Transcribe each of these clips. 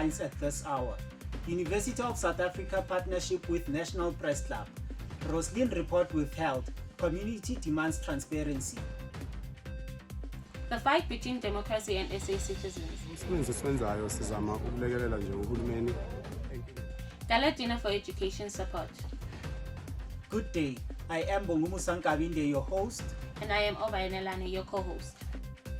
headlines at this hour. University of South Africa partnership with National Press Club. Rosslyn report withheld. Community demands transparency. The fight between democracy and SA citizens. Gala dinner for education support. Good day. I am Soshanguve, your host. And I am Obayanelane, your co-host.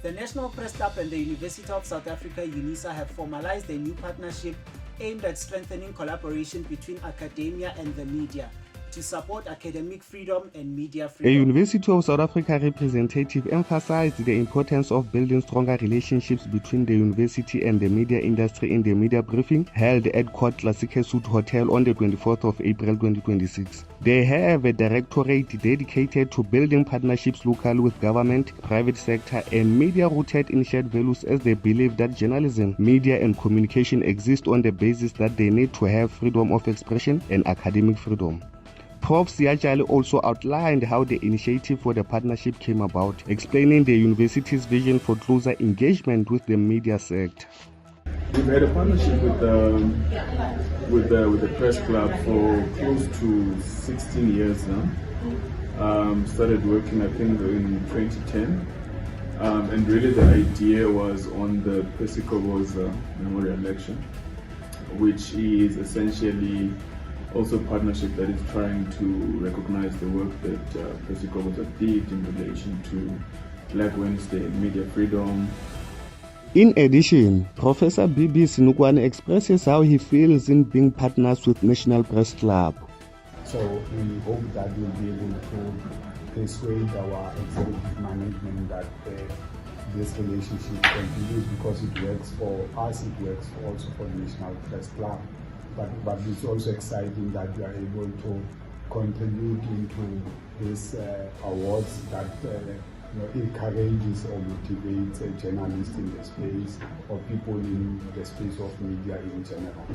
The National Press Club and the University of South Africa, UNISA, have formalized a new partnership aimed at strengthening collaboration between academia and the media to support academic freedom and media freedom. A University of South Africa representative emphasized the importance of building stronger relationships between the university and the media industry in the media briefing held at Court Classique Suite Hotel on the 24th of April 2026. They have a directorate dedicated to building partnerships locally with government, private sector, and media rooted in shared values, as they believe that journalism, media, and communication exist on the basis that they need to have freedom of expression and academic freedom. Prof. Siajali also outlined how the initiative for the partnership came about, explaining the university's vision for closer engagement with the media sector. We've had a partnership with the press club for close to 16 years now. Started working, I think, in 2010, and really the idea was on the Percy Kobo's memorial lecture, which is essentially also a partnership that is trying to recognize the work that Percy Kobo did in relation to Black Wednesday, media freedom. In addition, Professor Bibi Sinukwane expresses how he feels in being partners with National Press Club. So we hope that we'll be able to persuade our executive management that this relationship continues, because it works for us, it works also for the National Press Club. But it's also exciting that we are able to contribute into these awards that encourages or motivates journalists in the space, or people in the space of media in general.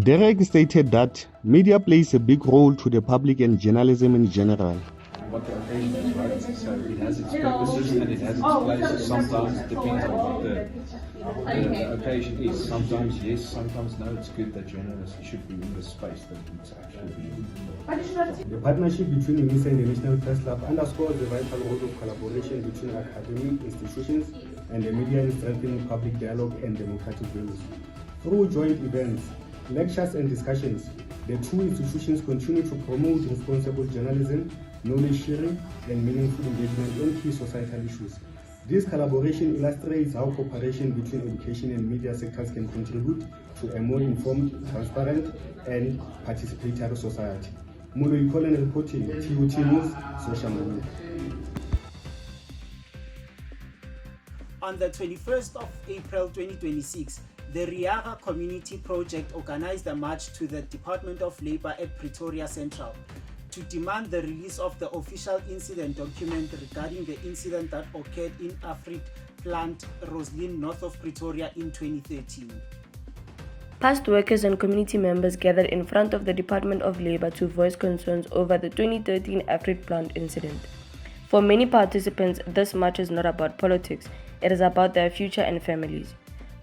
Derek stated that media plays a big role to the public and journalism in general. What the occasion is, right? So it has its purposes and it has its places. Sometimes it depends on what the occasion is. Sometimes yes, sometimes no. It's good that journalists should be in the space that it's actually in. The partnership between UNISA and the National Press Club underscores the vital role of collaboration between academic institutions and the media in strengthening public dialogue and democratic values. Through joint events, lectures and discussions, the two institutions continue to promote responsible journalism, knowledge sharing, and meaningful engagement on key societal issues. This collaboration illustrates how cooperation between education and media sectors can contribute to a more informed, transparent, and participatory society. Mulo Ikolen reporting, TUT News, Soshanguve. On the 21st of April 2026, the Riaga Community Project organized a march to the Department of Labour at Pretoria Central to demand the release of the official incident document regarding the incident that occurred in Afrit plant Rosslyn, north of Pretoria in 2013. Past workers and community members gathered in front of the Department of Labour to voice concerns over the 2013 Afrit plant incident. For many participants, this march is not about politics, it is about their future and families.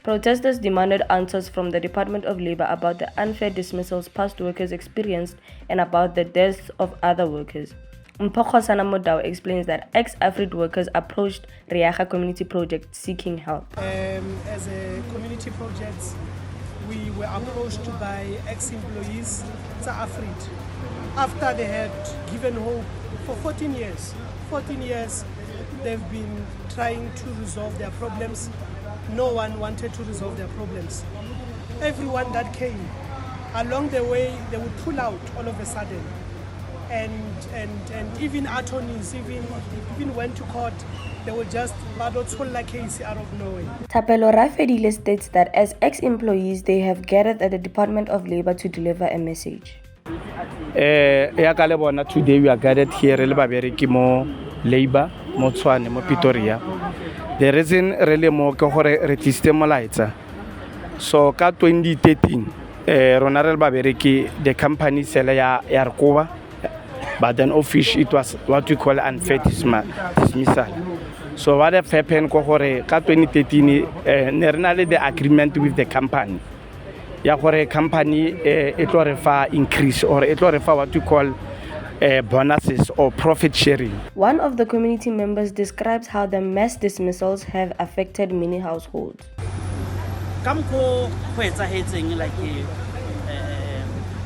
Protesters demanded answers from the Department of Labour about the unfair dismissals past workers experienced and about the deaths of other workers. Mpokosana Modao explains that ex-Afrit workers approached Riaga Community Project seeking help. As a community project, we were approached by ex-employees of Afrit after they had given hope for 14 years. 14 years they've been trying to resolve their problems. No one wanted to resolve their problems. Everyone that came, along the way, they would pull out all of a sudden. And even attorneys, even went to court, they would just pull a case out of nowhere. Thapelo Rafedile states that as ex-employees, they have gathered at the Department of Labour to deliver a message. Today we are gathered here in mo Labour, mo Tshwane, mo Pretoria. The reason really more ke gore re tlisitse molaetsa. So ka 2013 Ronald Babereki, the company seller ya Rekoba, but then officially it was what we call unfair dismissal. So what have happened ko gore ka 2013 ne re na le the agreement with the company. Ya gore company e tlo re fa increase or e tlo re fa what you call bonuses or profit sharing. One of the community members describes how the mass dismissals have affected many households. Kamko etsahetseng like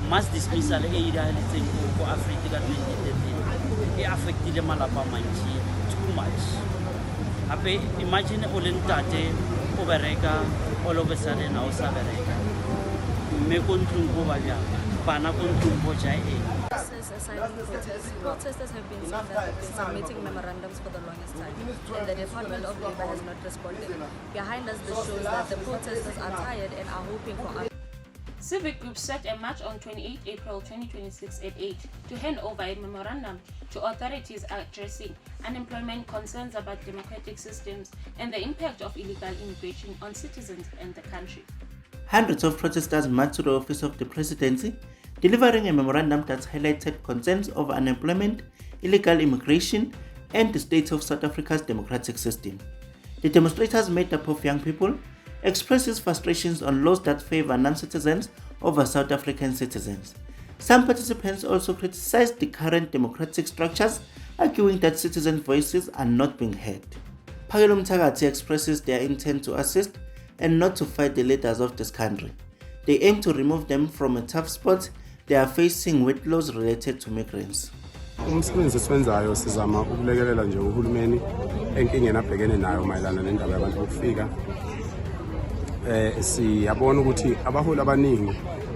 mass dismissal e irahetseng ko Africa ka 2013 e affectile malapa mantsi too much. Hape imagine o le ntate o bereka all of a sudden ha o sa bereka. Me ko ntlong go ba bjang bana ko ntlong bo ja Protesters have been saying that they've been submitting memorandums for the longest time, and the Department of Labour has not responded. Behind us, this shows that the protesters are tired and are hoping for. Civic groups set a march on 28 April 2026 at 8 to hand over a memorandum to authorities addressing unemployment, concerns about democratic systems, and the impact of illegal immigration on citizens and the country. Hundreds of protesters marched to the office of the presidency, delivering a memorandum that highlighted concerns over unemployment, illegal immigration, and the state of South Africa's democratic system. The demonstrators, made up of young people, expressed frustrations on laws that favor non-citizens over South African citizens. Some participants also criticized the current democratic structures, arguing that citizens' voices are not being heard. Phakelo Mthakathi expresses their intent to assist and not to fight the leaders of this country. They aim to remove them from a tough spot they are facing with laws related to migrants. Umsebenzi esiwenzayo sizama ukulekelela nje uhulumeni enkingeni abhekene nayo mayelana nendaba yabantu bokufika. Siyabona ukuthi abaholi abaningi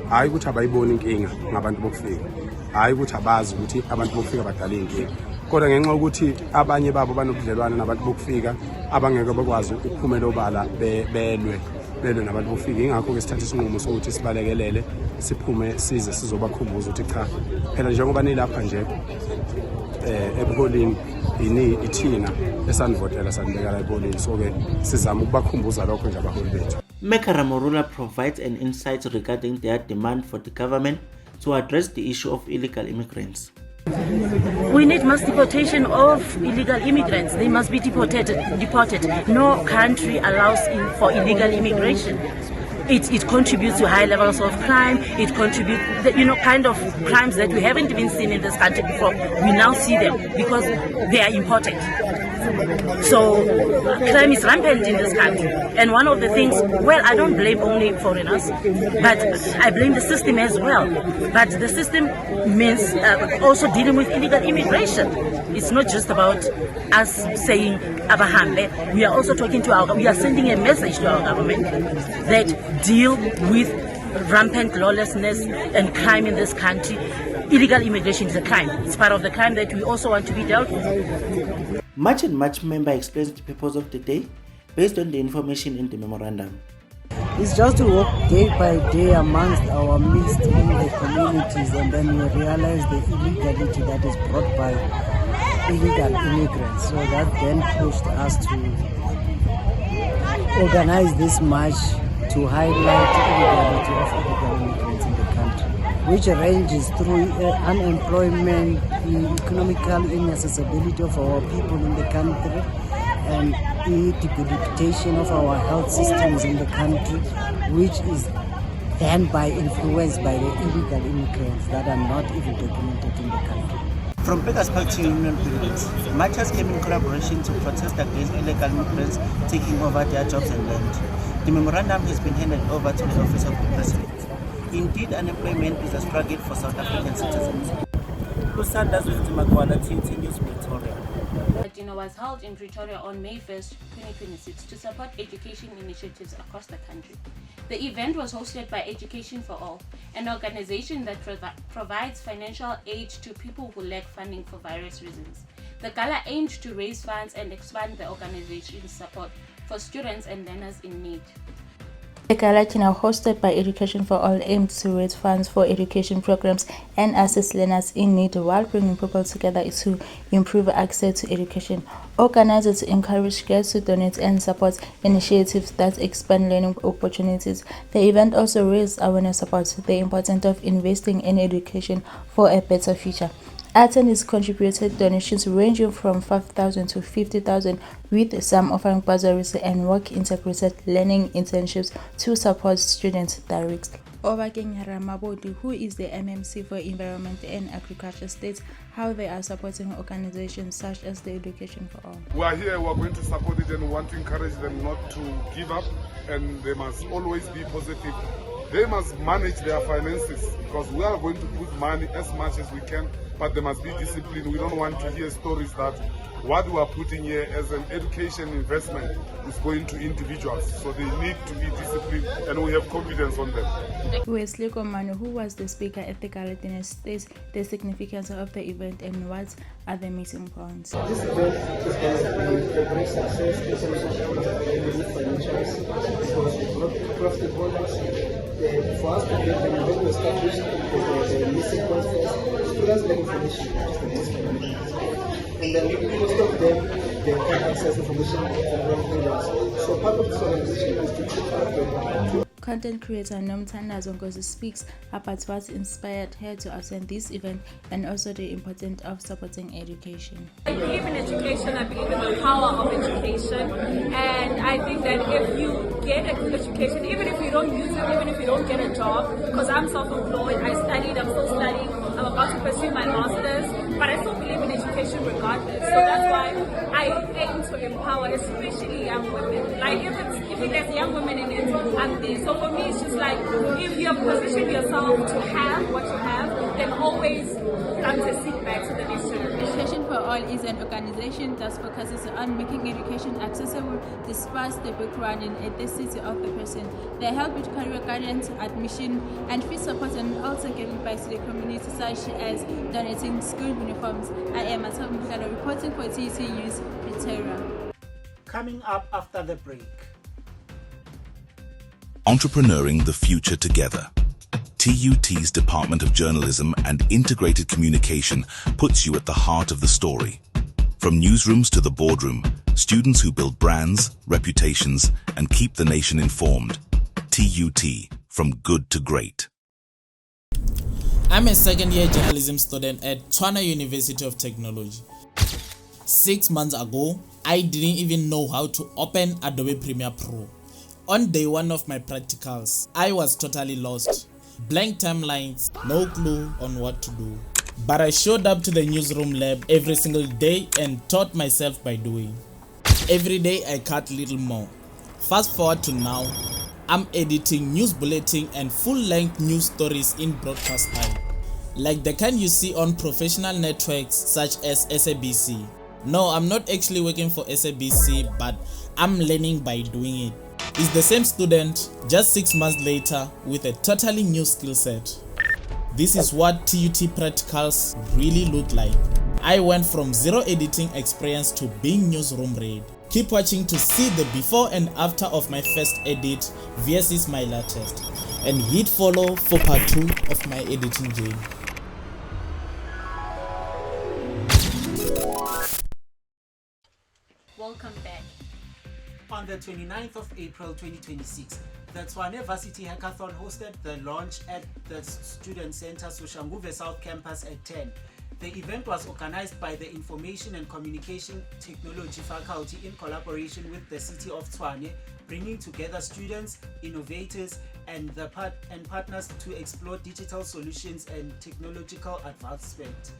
hayi ukuthi abayibona inkinga ngabantu bokufika. Hayi ukuthi abazi ukuthi abantu bokufika badala inkinga. Kodwa ngenxa ukuthi abanye babo banobudlelwane nabantu bokufika abangeke bakwazi ukuphumela obala belwe nabantu bokufika. Ingakho ke sithatha isinqumo sokuthi sibalekelele siphume size sizobakhumbuza ukuthi cha phela njengoba nilapha nje ebuholini ithina esanivotela sanibekela ebuholini, so ke sizama ukubakhumbuza lokho nje abaholi bethu. Mekara Morula provides an insight regarding their demand for the government to address the issue of illegal immigrants. We need mass deportation of illegal immigrants. They must be deported. No country allows for illegal immigration. It contributes to high levels of crime. It contributes, kind of crimes that we haven't even seen in this country before. We now see them because they are imported. So crime is rampant in this country. And one of the things, well, I don't blame only foreigners, but I blame the system as well. But the system means also dealing with illegal immigration. It's not just about us saying abahambe. We are also talking to we are sending a message to our government that deal with rampant lawlessness and crime in this country. Illegal immigration is a crime. It's part of the crime that we also want to be dealt with. March and March member explains the purpose of the day based on the information in the memorandum. It's just to walk day by day amongst our midst in the communities, and then we realize the illegality that is brought by illegal immigrants. So that then pushed us to organize this march to highlight the illegality of illegal immigrants in the country, which ranges through unemployment, the economical inaccessibility of our people in the country, and the debilitation of our health systems in the country, which is then influenced by the illegal immigrants that are not even documented in the country. From Beggars Park to Union Buildings, marchers came in collaboration to protest against illegal migrants taking over their jobs and land. The memorandum has been handed over to the office of the president. Indeed, unemployment is a struggle for South African citizens. Lusanda Makwala, TUT News, Pretoria. The dinner was held in Pretoria on May 1st, 2026 to support education initiatives across the country. The event was hosted by Education for All, an organization that provides financial aid to people who lack funding for various reasons. The gala aimed to raise funds and expand the organization's support for students and learners in need. The gala, now hosted by Education for All, aimed to raise funds for education programs and assist learners in need while bringing people together to improve access to education. Organized to encourage girls to donate and support initiatives that expand learning opportunities. The event also raised awareness about the importance of investing in education for a better future. Attendees contributed donations ranging from 5,000 to 50,000, with some offering bursaries and work-integrated learning internships to support students directly. Obakeng Ramabodi, who is the MMC for Environment and Agriculture, states how they are supporting organizations such as the Education for All. We are here, we are going to support it and want to encourage them not to give up, and they must always be positive. They must manage their finances, because we are going to put money as much as we can, but there must be discipline. We don't want to hear stories that what we are putting here as an education investment is going to individuals. So they need to be disciplined, and we have confidence on them. Wesley Komano, who was the speaker at the Galatine, states the significance of the event and what are the meeting points. This event is going to be a great success in terms of the financials, because we brought profit holders. For us to get them well established, the missing points first, students like information, and then most of them they can access information from programs. So part of this organization is to keep up. Content creator Nomtanda Zongozi speaks about what inspired her to attend this event and also the importance of supporting education. I believe in education, I believe in the power of education, and I think that if you get a good education, even if you don't use it, even if you don't get a job, because I'm self-employed, I studied, I'm still studying, I'm about to pursue my master's, but I still believe in education regardless. So that's why I aim to empower, especially young women. Like if there's young women in it, I'm there. So for me, it's just like, if you have positioned yourself to have what you have, then always plant a seed back to the next generation. Education for All is an organization that focuses on making education accessible despite the background and ethnicity of the person. They help with career guidance, admission, and free support, and also given back to the community, such as donating school uniforms. I am Atom Mukada reporting for TUT News, Pretoria. Coming up after the break. Entrepreneuring the future together. TUT's Department of Journalism and Integrated Communication puts you at the heart of the story. From newsrooms to the boardroom, students who build brands, reputations, and keep the nation informed. TUT, from good to great. I'm a second-year journalism student at Tshwane University of Technology. 6 months ago, I didn't even know how to open Adobe Premiere Pro. On day one of my practicals, I was totally lost. Blank timelines, no clue on what to do. But I showed up to the newsroom lab every single day and taught myself by doing. Every day I cut a little more. Fast forward to now, I'm editing news bulletin and full-length news stories in broadcast style, like the kind you see on professional networks such as SABC. No, I'm not actually working for SABC, but I'm learning by doing it. It's the same student, just 6 months later, with a totally new skill set. This is what TUT practicals really look like. I went from zero editing experience to being newsroom ready. Keep watching to see the before and after of my first edit versus my latest, and hit follow for part 2 of my editing journey. Welcome back. On the 29th of April 2026, the Tshwane Varsity Hackathon hosted the launch at the Student Center Soshanguve South Campus at 10. The event was organized by the Information and Communication Technology faculty in collaboration with the City of Tshwane, bringing together students, innovators, and partners to explore digital solutions and technological advancement.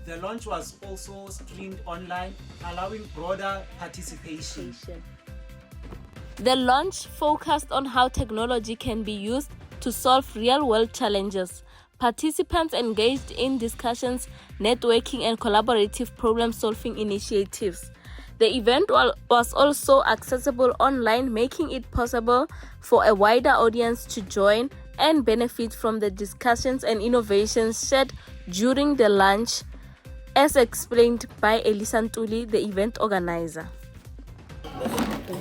The launch was also streamed online, allowing broader participation. The launch focused on how technology can be used to solve real-world challenges. Participants engaged in discussions, networking, and collaborative problem-solving initiatives. The event was also accessible online, making it possible for a wider audience to join and benefit from the discussions and innovations shared during the launch, as explained by Elisa Ntuli, the event organizer.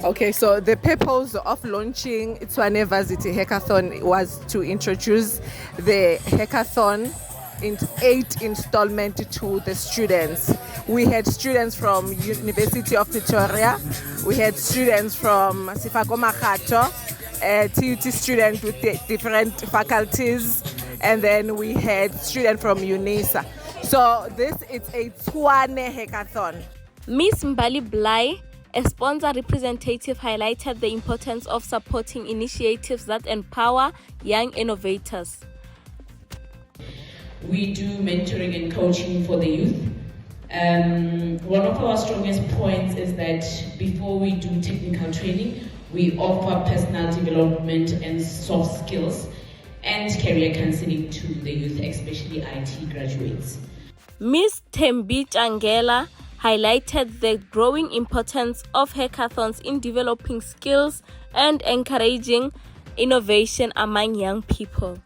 Okay, so the purpose of launching Tshwane Varsity Hackathon was to introduce the hackathon in 8 installments to the students. We had students from University of Pretoria, we had students from Sifako Makhato, TUT students with different faculties, and then we had students from UNISA. So this is a Tshwane hackathon. Ms. Mbali Blai, a sponsor representative, highlighted the importance of supporting initiatives that empower young innovators. We do mentoring and coaching for the youth. One of our strongest points is that before we do technical training, we offer personal development and soft skills and career counseling to the youth, especially IT graduates. Ms. Tembi Changela highlighted the growing importance of hackathons in developing skills and encouraging innovation among young people.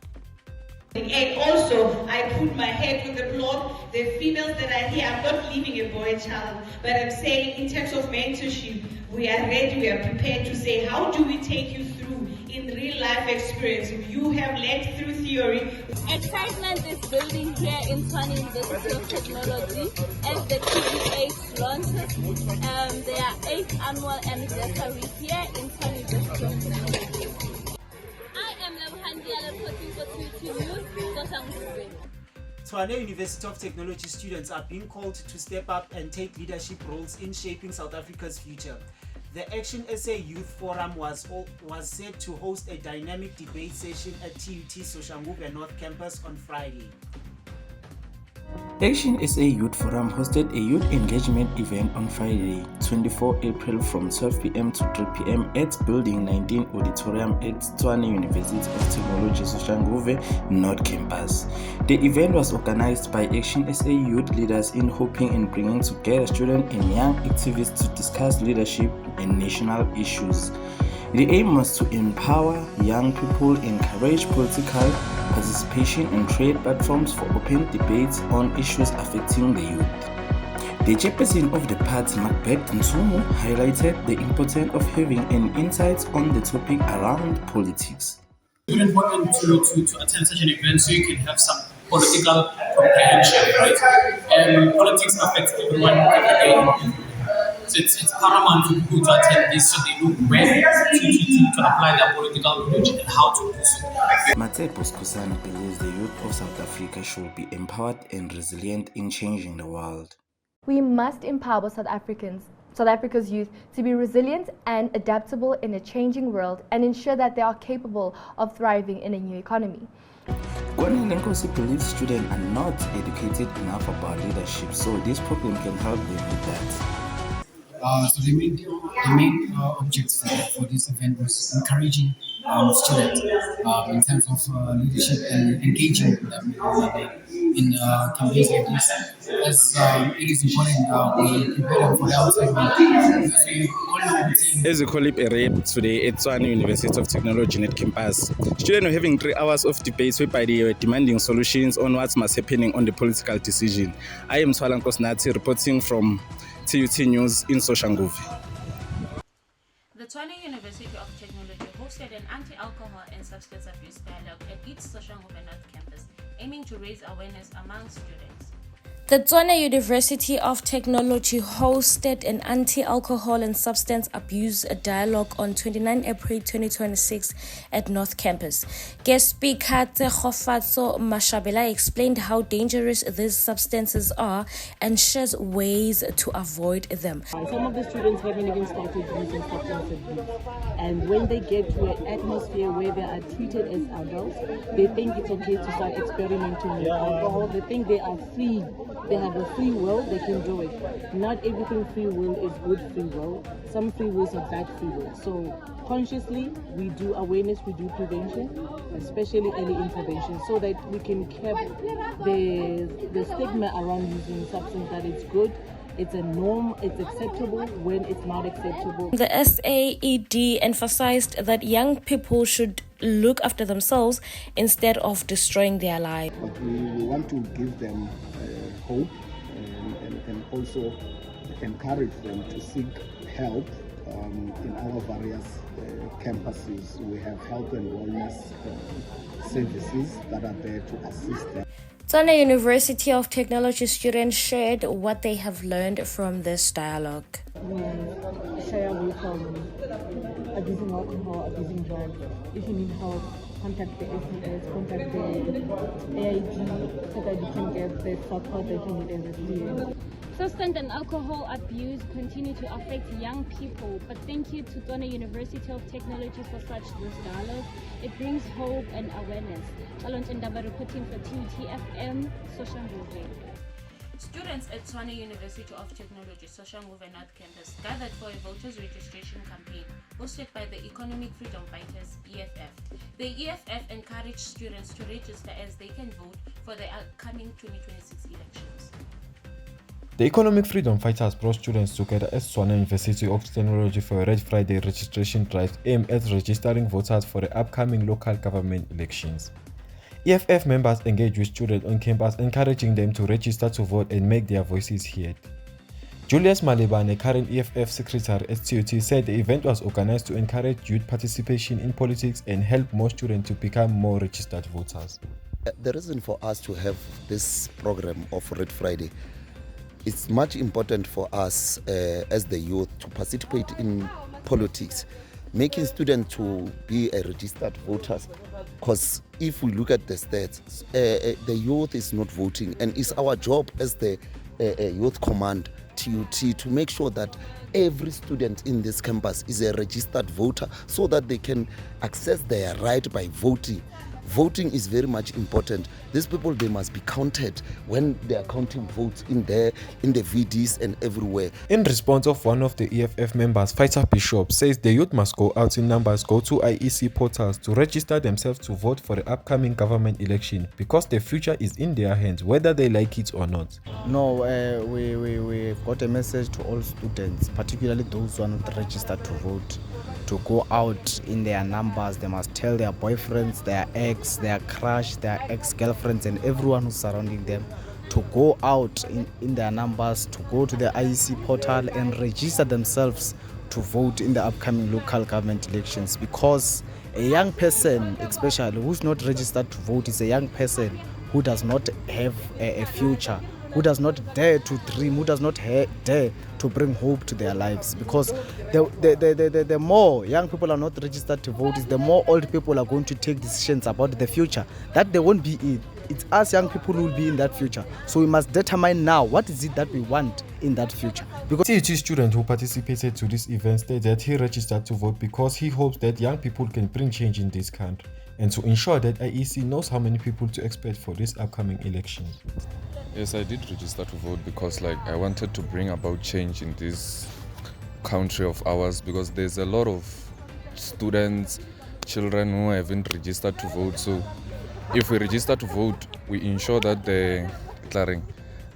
And also, I put my head on the block. The females that are here, I'm not leaving a boy child, but I'm saying in terms of mentorship, we are ready, we are prepared to say, how do we take you through in real life experience? You have learned through theory. Excitement is building here in Tshwane University of Technology as the TUT launches their 8th annual anniversary here in Tshwane University of Technology. I am Lebuhandia reporting for TUT News, Soshanguve. Tshwane University of Technology students are being called to step up and take leadership roles in shaping South Africa's future. The Action SA Youth Forum was set to host a dynamic debate session at TUT Soshanguve North Campus on Friday. Action SA Youth Forum hosted a youth engagement event on Friday, 24 April from 12 p.m. to 3 p.m. at Building 19 Auditorium at Tshwane University of Technology Soshanguve North Campus. The event was organized by Action SA youth leaders in hoping and bringing together students and young activists to discuss leadership and national issues. The aim was to empower young people, encourage political participation and create platforms for open debates on issues affecting the youth. The chairperson of the party, Macbeth Nsumu, highlighted the importance of having an insight on the topic around politics. It's very important to attend such an event so you can have some political comprehension, right? And politics affects everyone every day. So it's paramount for people to attend this so they know where to apply their political knowledge and how to do so. Matebo Skhosana believes the youth of South Africa should be empowered and resilient in changing the world. We must empower South Africa's youth to be resilient and adaptable in a changing world and ensure that they are capable of thriving in a new economy. Gwanelenkosi believes students are not educated enough about leadership, so this program can help them with that. So the main objects for this event was encouraging students in terms of leadership and engaging them in campaigns like this. As it is important, we prepare them for the outside world. As we call it a rape today at Tshwane University of Technology Net Campus, students were having 3 hours of debates whereby they were demanding solutions on what must happening on the political decision. I am Tswala Nkosinathi reporting from TUT News in Soshanguve. The Tshwane University of Technology hosted an anti-alcohol and substance abuse dialogue at its Soshanguve North Campus, aiming to raise awareness among students. The Tshwane University of Technology hosted an anti-alcohol and substance abuse dialogue on 29 April 2026 at North Campus. Guest speaker Khofatso Mashabela explained how dangerous these substances are and shares ways to avoid them. Some of the students haven't even started using substance abuse, and when they get to an atmosphere where they are treated as adults, they think it's okay to start experimenting with alcohol. They think they are free. They have a free will, they can do it. Not everything free will is good free will. Some free wills are bad free will. So consciously, we do awareness, we do prevention, especially early intervention, so that we can keep the stigma around using substance that it's good, it's a norm, it's acceptable when it's not acceptable. The SAED emphasized that young people should look after themselves instead of destroying their lives. But we want to give them hope and also encourage them to seek help in our various campuses. We have health and wellness services that are there to assist them. Tshwane University of Technology students shared what they have learned from this dialogue. We share with abusing alcohol, abusing drugs. If you need help, contact the SES, contact the AIG so that you can get the support that you need as a student. Substance and alcohol abuse continue to affect young people, but thank you to Tshwane University of Technology for such this dialogue. It brings hope and awareness. Alon Ndaba reporting for TUT FM, Soshanguve. Students at Tshwane University of Technology, Soshanguve North Campus gathered for a voters registration campaign hosted by the Economic Freedom Fighters, EFF. The EFF encouraged students to register as they can vote for the upcoming 2026 elections. The Economic Freedom Fighters brought students together at Tshwane University of Technology for a Red Friday registration drive aimed at registering voters for the upcoming local government elections. EFF members engaged with students on campus, encouraging them to register to vote and make their voices heard. Julius Malebane, current EFF secretary at TUT, said the event was organized to encourage youth participation in politics and help more students to become more registered voters. The reason for us to have this program of Red Friday, it's much important for us as the youth to participate in politics, making students to be a registered voters. Because if we look at the stats, the youth is not voting, and it's our job as the youth command TUT to make sure that every student in this campus is a registered voter so that they can access their right by voting. Voting is very much important. These people, they must be counted when they are counting votes in the VDs and everywhere. In response of one of the EFF members, Fighter Bishop, says the youth must go out in numbers, go to IEC portals to register themselves to vote for the upcoming government election because the future is in their hands, whether they like it or not. No, we've got a message to all students, particularly those who are not registered to vote, to go out in their numbers. They must tell their boyfriends, their ex, their crush, their ex-girlfriends and everyone who's surrounding them to go out in their numbers, to go to the IEC portal and register themselves to vote in the upcoming local government elections, because a young person, especially who's not registered to vote, is a young person who does not have a future, who does not dare to dream, who does not dare to bring hope to their lives. Because the more young people are not registered to vote, the more old people are going to take decisions about the future that they won't be in. It's us young people who will be in that future. So we must determine now what is it that we want in that future. Because TUT student who participated to this event stated that he registered to vote because he hopes that young people can bring change in this country and to ensure that IEC knows how many people to expect for this upcoming election. Yes, I did register to vote because I wanted to bring about change in this country of ours, because there's a lot of students, children who haven't registered to vote. So if we register to vote, we ensure that the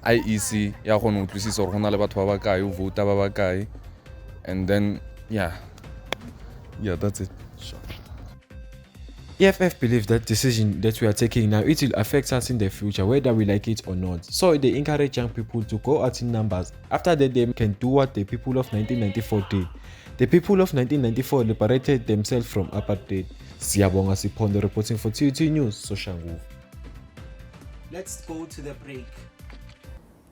IEC ya go utlwisisa gore gona le batho ba ba kae o vota ba ba kae, and then yeah that's it. Sure. EFF believes that decision that we are taking now, it will affect us in the future, whether we like it or not. So they encourage young people to go out in numbers. After that, they can do what the people of 1994 did. The people of 1994 liberated themselves from apartheid. Siyabonga Sipondo reporting for TUT News, Soshanguve. Let's go to the break.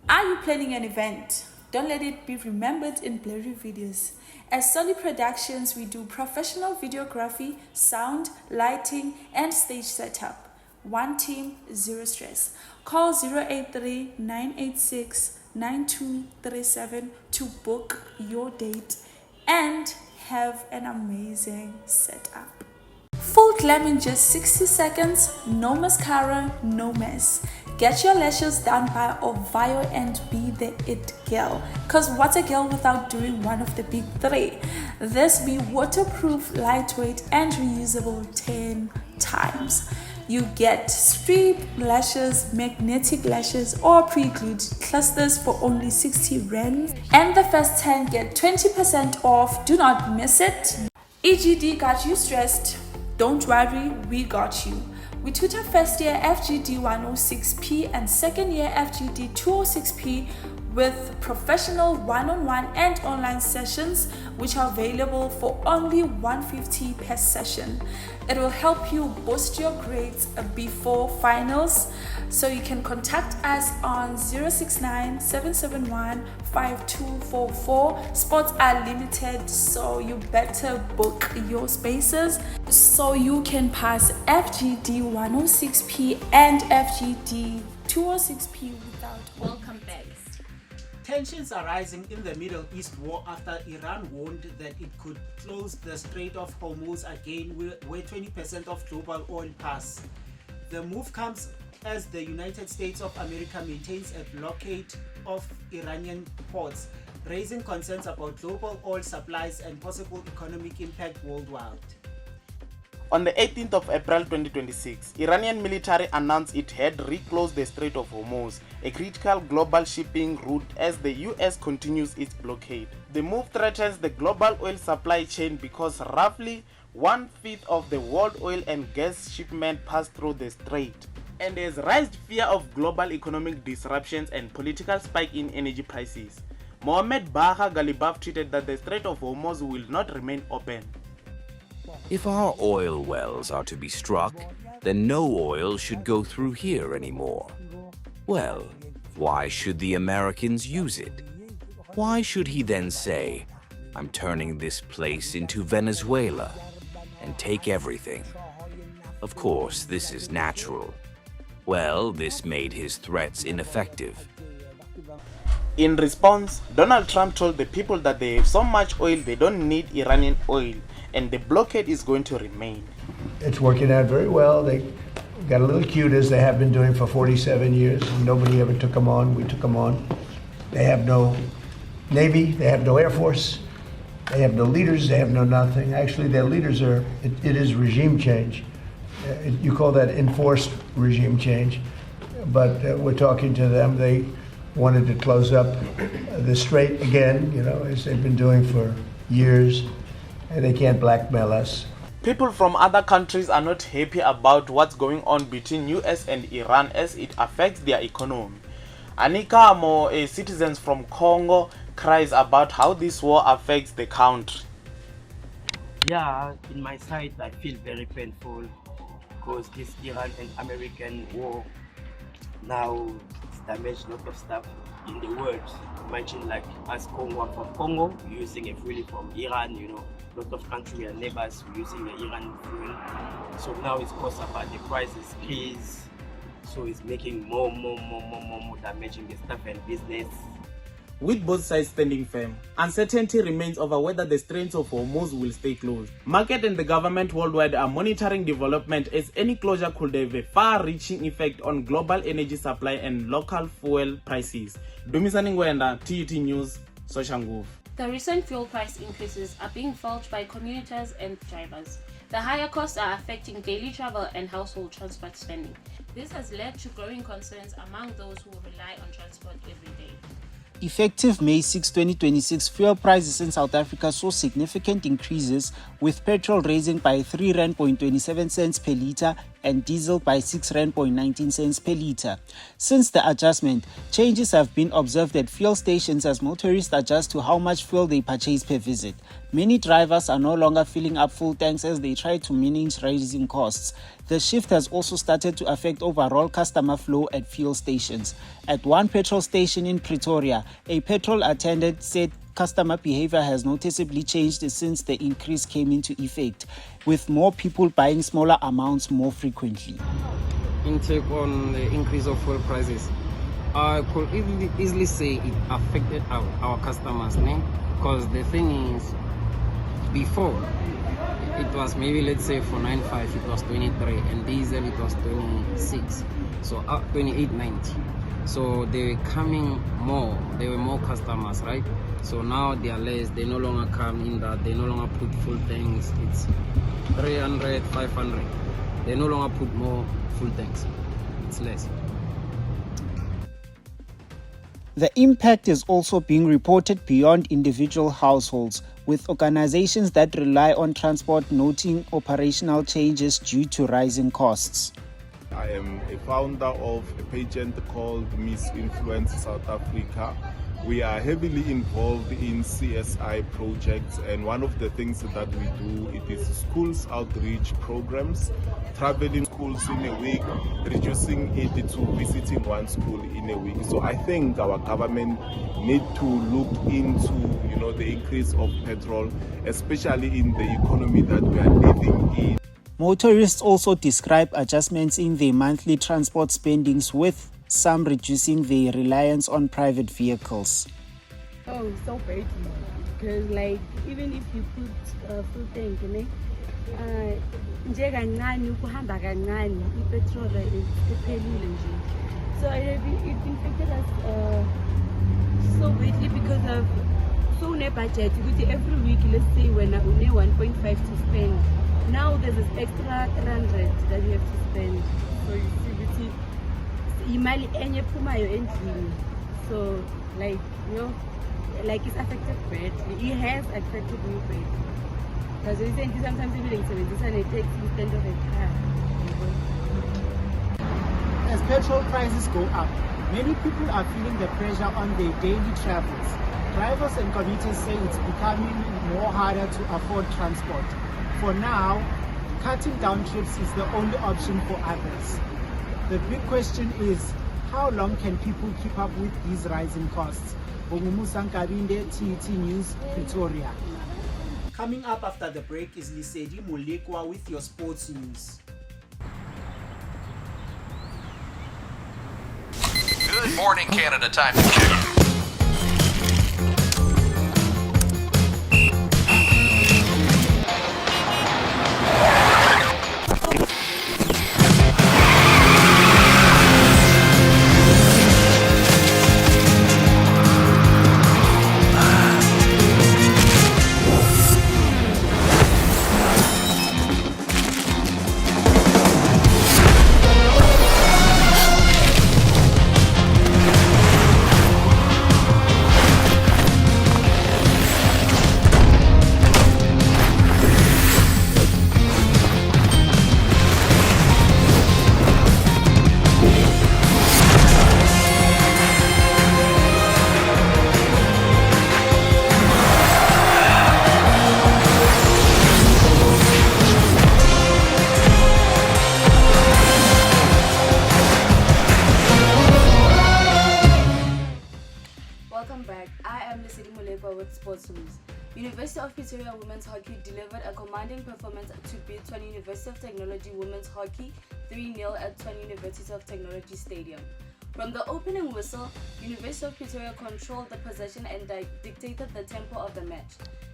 Are you planning an event? Don't let it be remembered in blurry videos. At Solid Productions, we do professional videography, sound, lighting, and stage setup. One team, zero stress. Call 083-986-9237 to book your date and have an amazing setup. Full glam in just 60 seconds, no mascara, no mess. Get your lashes done by Ovio and be the it girl. Cause what's a girl without doing one of the big three? This be waterproof, lightweight, and reusable 10 times. You get strip lashes, magnetic lashes, or pre-glued clusters for only 60 Rand. And the first 10 get 20% off. Do not miss it. EGD got you stressed. Don't worry, we got you. We tutor first year FGD 106p and second year FGD 206p with professional one-on-one and online sessions, which are available for only $150 per session. It will help you boost your grades before finals, so you can contact us on 069-771-5244. Spots are limited, so you better book your spaces so you can pass FGD 106p and FGD 2:06 without. Welcome back. Tensions are rising in the Middle East war after Iran warned that it could close the Strait of Hormuz again, where 20% of global oil pass. The move comes as the United States of America maintains a blockade of Iranian ports, raising concerns about global oil supplies and possible economic impact worldwide. On the 18th of April 2026, Iranian military announced it had reclosed the Strait of Hormuz, a critical global shipping route, as the US continues its blockade. The move threatens the global oil supply chain because roughly 1/5 of the world oil and gas shipment pass through the strait, and has raised fear of global economic disruptions and political spike in energy prices. Mohammed Baha Galibaf tweeted that the Strait of Hormuz will not remain open. If our oil wells are to be struck, then no oil should go through here anymore. Well, why should the Americans use it? Why should he then say, I'm turning this place into Venezuela, and take everything? Of course, this is natural. Well, this made his threats ineffective. In response, Donald Trump told the people that they have so much oil they don't need Iranian oil, and the blockade is going to remain. It's working out very well. They got a little cute, as they have been doing for 47 years. Nobody ever took them on. We took them on. They have no Navy. They have no Air Force. They have no leaders. They have no nothing. Actually, their leaders are, it is regime change. You call that enforced regime change. But we're talking to them. They wanted to close up the strait again, as they've been doing for years. And they can't blackmail us. People from other countries are not happy about what's going on between US and Iran as it affects their economy. Anika Amo, a citizen from Congo, cries about how this war affects the country. Yeah, in my side, I feel very painful because this Iran and American war now it's damaged a lot of stuff in the world. Imagine like us Congo, I'm from Congo, using a fuel from Iran, a lot of countries are neighbors using the Iran fuel. So now it's caused about the prices, peace. So it's making more damaging the stuff and business. With both sides standing firm, uncertainty remains over whether the Strait of Hormuz will stay closed. Market and the government worldwide are monitoring development, as any closure could have a far-reaching effect on global energy supply and local fuel prices. Dumisani Ngwenda, TUT News, Soshanguve. The recent fuel price increases are being felt by commuters and drivers. The higher costs are affecting daily travel and household transport spending. This has led to growing concerns among those who rely on transport every day. Effective May 6, 2026, fuel prices in South Africa saw significant increases, with petrol rising by 3.27 rand per litre and diesel by 6.19 rand per litre. Since the adjustment, changes have been observed at fuel stations as motorists adjust to how much fuel they purchase per visit. Many drivers are no longer filling up full tanks as they try to manage rising costs. The shift has also started to affect overall customer flow at fuel stations. At one petrol station in Pretoria, a petrol attendant said customer behavior has noticeably changed since the increase came into effect, with more people buying smaller amounts more frequently. Intake on the increase of fuel prices, I could easily say it affected our customers, because the thing is, before it was maybe, let's say for 95 it was 23, and diesel it was 26, so 28.90. So they were coming more, there were more customers, right? So now they are less, they no longer come in that, they no longer put full tanks, it's 300, 500. They no longer put more full tanks, it's less. The impact is also being reported beyond individual households, with organizations that rely on transport noting operational changes due to rising costs. I am a founder of a pageant called Miss Influence South Africa. We are heavily involved in CSI projects, and one of the things that we do, it is schools outreach programs, traveling schools in a week, reducing it to visiting one school in a week. So I think our government need to look into, the increase of petrol, especially in the economy that we are living in. Motorists also describe adjustments in their monthly transport spendings, with some reducing their reliance on private vehicles. Oh, so badly. Because like, even if you put full tank in it, nje kancane ukuhamba kancane ipetrol iphelile nje. So it infected us so badly because of so ne budget. Every week, let's say when we 1.5 to spend, now there's this extra 300 that you have to spend. So you see, imali enye phumayo endlini. So like, you know, like it's affected badly. It has affected me badly. Because recently sometimes even it takes instead of a car. As petrol prices go up, many people are feeling the pressure on their daily travels. Drivers and commuters say it's becoming more harder to afford transport. For now, cutting down trips is the only option for others. The big question is, how long can people keep up with these rising costs? Bongumusa Nkabinde, TUT News, Pretoria. Coming up after the break is Lisedi Molekwa with your sports news. Good morning, Canada. Time to check. Sports news. University of Pretoria Women's Hockey delivered a commanding performance to beat Tshwane University of Technology Women's Hockey 3-0 at Tshwane University of Technology Stadium. From the opening whistle, University of Pretoria controlled the possession and dictated the tempo of the match.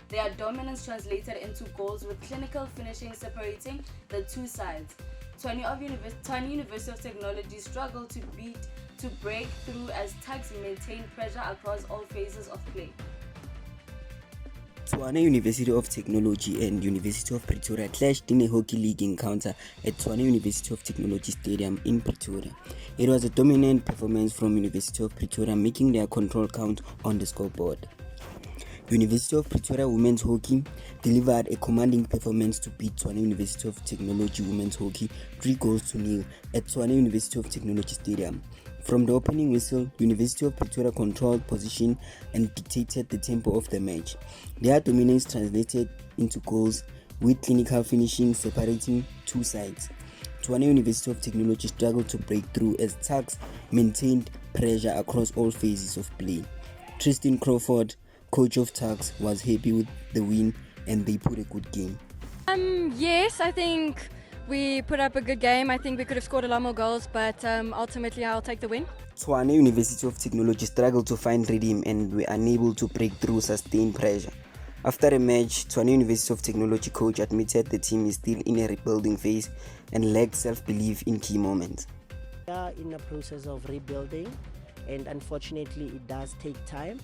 Their dominance translated into goals with clinical finishing separating the two sides. Tshwane University of Technology struggled to break through as Tuks maintained pressure across all phases of play. Tshwane University of Technology and University of Pretoria clashed in a hockey league encounter at Tshwane University of Technology Stadium in Pretoria. It was a dominant performance from University of Pretoria, making their control count on the scoreboard. University of Pretoria Women's Hockey delivered a commanding performance to beat Tshwane University of Technology Women's Hockey 3-0 at Tshwane University of Technology Stadium. From the opening whistle, University of Pretoria controlled position and dictated the tempo of the match. Their dominance translated into goals with clinical finishing separating two sides. Tshwane University of Technology struggled to break through as Tuks maintained pressure across all phases of play. Tristan Crawford, coach of Tuks, was happy with the win and they put a good game. Yes, I think we put up a good game. I think we could have scored a lot more goals, but ultimately I'll take the win. Tshwane University of Technology struggled to find rhythm and were unable to break through sustained pressure. After a match, Tshwane University of Technology coach admitted the team is still in a rebuilding phase and lacked self-belief in key moments. We are in the process of rebuilding, and unfortunately it does take time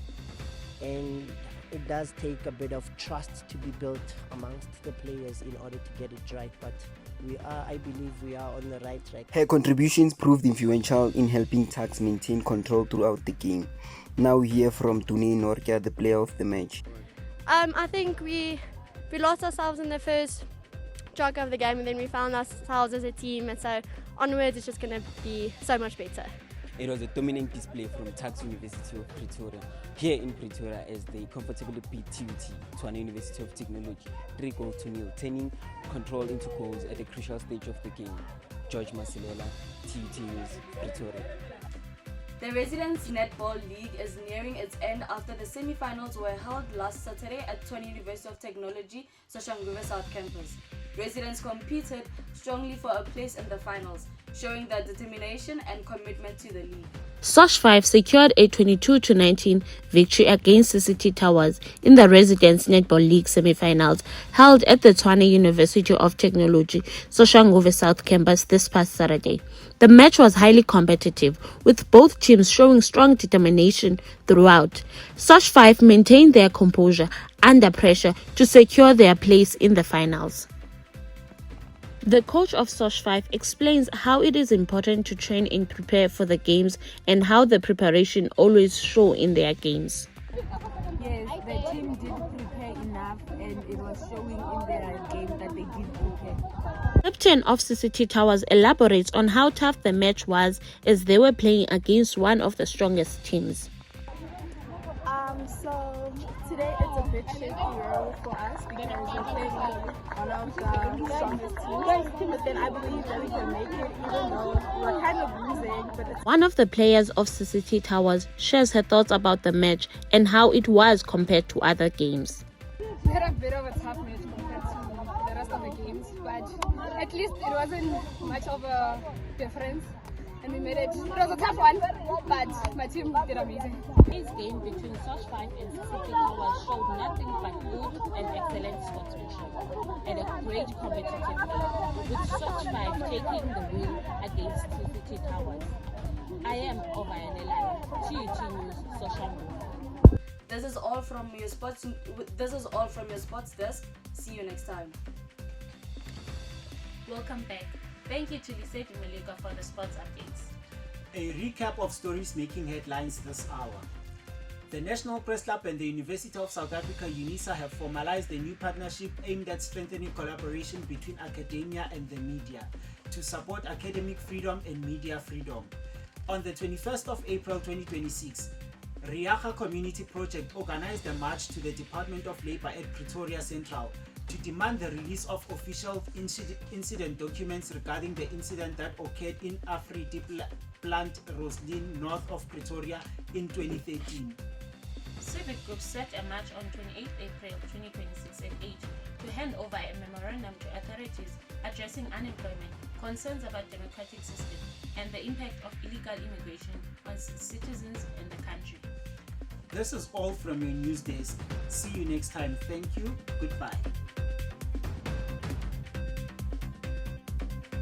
and it does take a bit of trust to be built amongst the players in order to get it right, but I believe we are on the right track. Her contributions proved influential in helping Tuks maintain control throughout the game. Now we hear from Tune Norkia, the player of the match. I think we lost ourselves in the first chunk of the game, and then we found ourselves as a team, and so onwards it's just going to be so much better. It was a dominant display from Tuks University of Pretoria here in Pretoria as they comfortably beat TUT, Tshwane University of Technology, 3-0, turning control into goals at a crucial stage of the game. George Masilela, TUT News, Pretoria. The Residents Netball League is nearing its end after the semi-finals were held last Saturday at Tshwane University of Technology, Soshanguve South Campus. Residents competed strongly for a place in the finals. showing their determination and commitment to the league. Sosh 5 secured a 22-19 victory against the City Towers in the Residents Netball League semi-finals held at the Tshwane University of Technology, Soshanguve South Campus this past Saturday. The match was highly competitive, with both teams showing strong determination throughout. Sosh 5 maintained their composure under pressure to secure their place in the finals. The coach of Sosh 5 explains how it is important to train and prepare for the games and how the preparation always show in their games. Yes, the team did prepare enough and it was showing in their game that they did prepare. Captain of City Towers elaborates on how tough the match was as they were playing against one of the strongest teams. So today it's a bit shaky road for us because we're playing one of the strongest teams. But then I believe that we can make it even though we're kind of losing. But One of the players of City Towers shares her thoughts about the match and how it was compared to other games. We had a bit of a tough match compared to the rest of the games, but at least it wasn't much of a difference. And we made it. It was a tough one, but my team did amazing. Today's game between Sosh 5 and City Towers showed nothing but good and excellent sportsmanship and a great competitive game, with Sosh 5 taking the win against City Towers. I am Ovayanelani, TUT News, Soshanguve. This is all from your sports desk. See you next time. Welcome back. Thank you to Lisette Malika for the sports updates. A recap of stories making headlines this hour. The National Press Club and the University of South Africa, UNISA, have formalized a new partnership aimed at strengthening collaboration between academia and the media to support academic freedom and media freedom. On the 21st of April 2026, Riaga Community Project organized a march to the Department of Labour at Pretoria Central to demand the release of official incident documents regarding the incident that occurred in Afridi plant Rosslyn, north of Pretoria in 2013. Civic groups set a march on 28 April 2026 at 8 to hand over a memorandum to authorities addressing unemployment, concerns about democratic system, and the impact of illegal immigration on citizens in the country. This is all from your news desk. See you next time. Thank you. Goodbye.